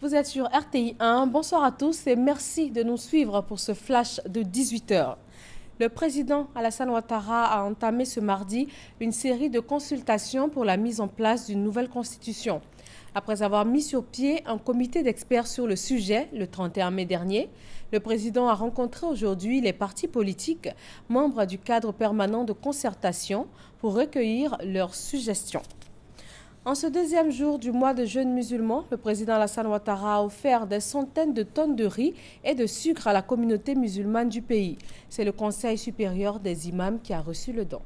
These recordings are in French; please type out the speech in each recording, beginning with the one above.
Vous êtes sur RTI 1. Bonsoir à tous et merci de nous suivre pour ce flash de 18h. Le président Alassane Ouattara a entamé ce mardi une série de consultations pour la mise en place d'une nouvelle constitution. Après avoir mis sur pied un comité d'experts sur le sujet le 31 mai dernier, le président a rencontré aujourd'hui les partis politiques, membres du cadre permanent de concertation, pour recueillir leurs suggestions. En ce deuxième jour du mois de jeûne musulman, le président Alassane Ouattara a offert des centaines de tonnes de riz et de sucre à la communauté musulmane du pays. C'est le Conseil supérieur des imams qui a reçu le don.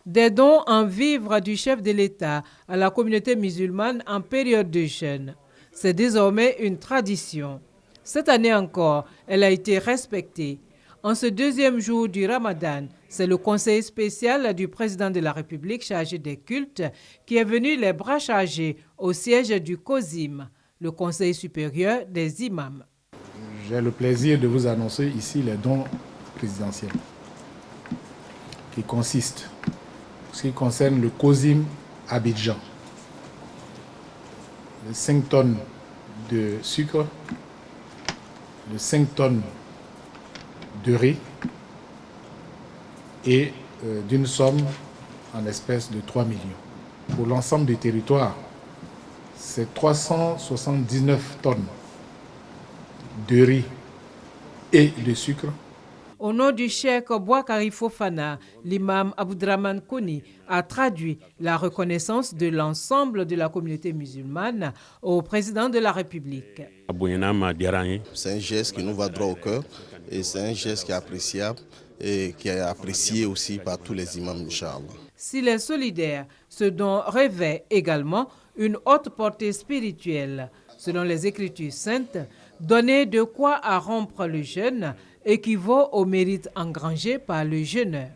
Des dons en vivres du chef de l'État à la communauté musulmane en période de jeûne. C'est désormais une tradition. Cette année encore, elle a été respectée. En ce deuxième jour du Ramadan, c'est le conseil spécial du président de la République chargé des cultes qui est venu les bras chargés au siège du COSIM, le Conseil supérieur des imams. J'ai le plaisir de vous annoncer ici les dons présidentiels qui consistent, en ce qui concerne le COSIM Abidjan, de 5 tonnes de sucre, de 5 tonnes de riz et d'une somme en espèces de 3 millions. Pour l'ensemble du territoire, c'est 379 tonnes de riz et de sucre. Au nom du cheikh Bouakari Fofana, l'imam Aboudraman Kouni a traduit la reconnaissance de l'ensemble de la communauté musulmane au président de la République. C'est un geste qui nous va droit au cœur et c'est un geste qui est appréciable et qui est apprécié aussi par tous les imams, Inch'Allah. S'il est solidaire, ce don revêt également une haute portée spirituelle. Selon les Écritures saintes, donner de quoi à rompre le jeûne équivaut au mérite engrangé par le jeûneur.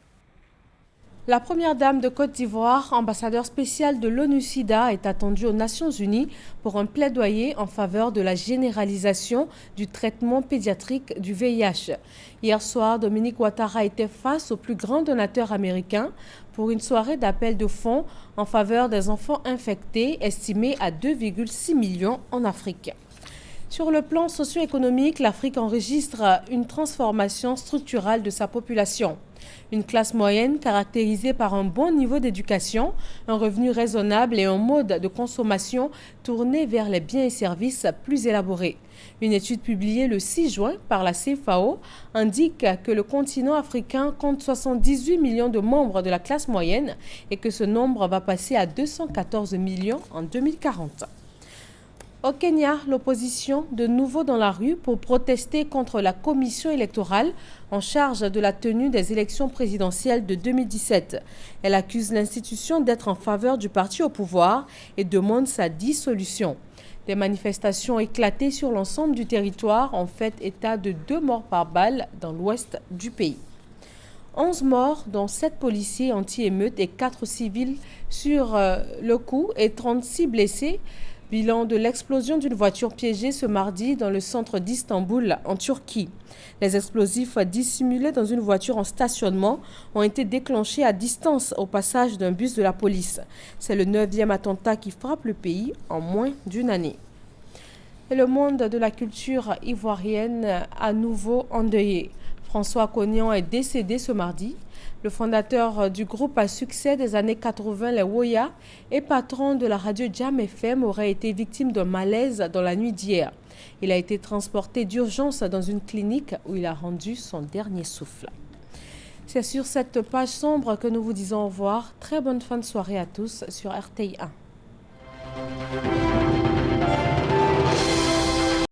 La première dame de Côte d'Ivoire, ambassadeur spécial de l'ONU-SIDA, est attendue aux Nations Unies pour un plaidoyer en faveur de la généralisation du traitement pédiatrique du VIH. Hier soir, Dominique Ouattara était face au plus grand donateur américain pour une soirée d'appel de fonds en faveur des enfants infectés, estimés à 2,6 millions en Afrique. Sur le plan socio-économique, l'Afrique enregistre une transformation structurelle de sa population. Une classe moyenne caractérisée par un bon niveau d'éducation, un revenu raisonnable et un mode de consommation tourné vers les biens et services plus élaborés. Une étude publiée le 6 juin par la CFAO indique que le continent africain compte 78 millions de membres de la classe moyenne et que ce nombre va passer à 214 millions en 2040. Au Kenya, l'opposition de nouveau dans la rue pour protester contre la commission électorale en charge de la tenue des élections présidentielles de 2017. Elle accuse l'institution d'être en faveur du parti au pouvoir et demande sa dissolution. Des manifestations éclatées sur l'ensemble du territoire ont fait état de 2 morts par balle dans l'ouest du pays. 11 morts, dont 7 policiers anti-émeutes et 4 civils sur le coup et 36 blessés. Bilan de l'explosion d'une voiture piégée ce mardi dans le centre d'Istanbul, en Turquie. Les explosifs dissimulés dans une voiture en stationnement ont été déclenchés à distance au passage d'un bus de la police. C'est le 9e attentat qui frappe le pays en moins d'une année. Et le monde de la culture ivoirienne à nouveau endeuillé. François Cognan est décédé ce mardi. Le fondateur du groupe à succès des années 80, les Woya, et patron de la radio Jam FM, aurait été victime d'un malaise dans la nuit d'hier. Il a été transporté d'urgence dans une clinique où il a rendu son dernier souffle. C'est sur cette page sombre que nous vous disons au revoir. Très bonne fin de soirée à tous sur RTI 1.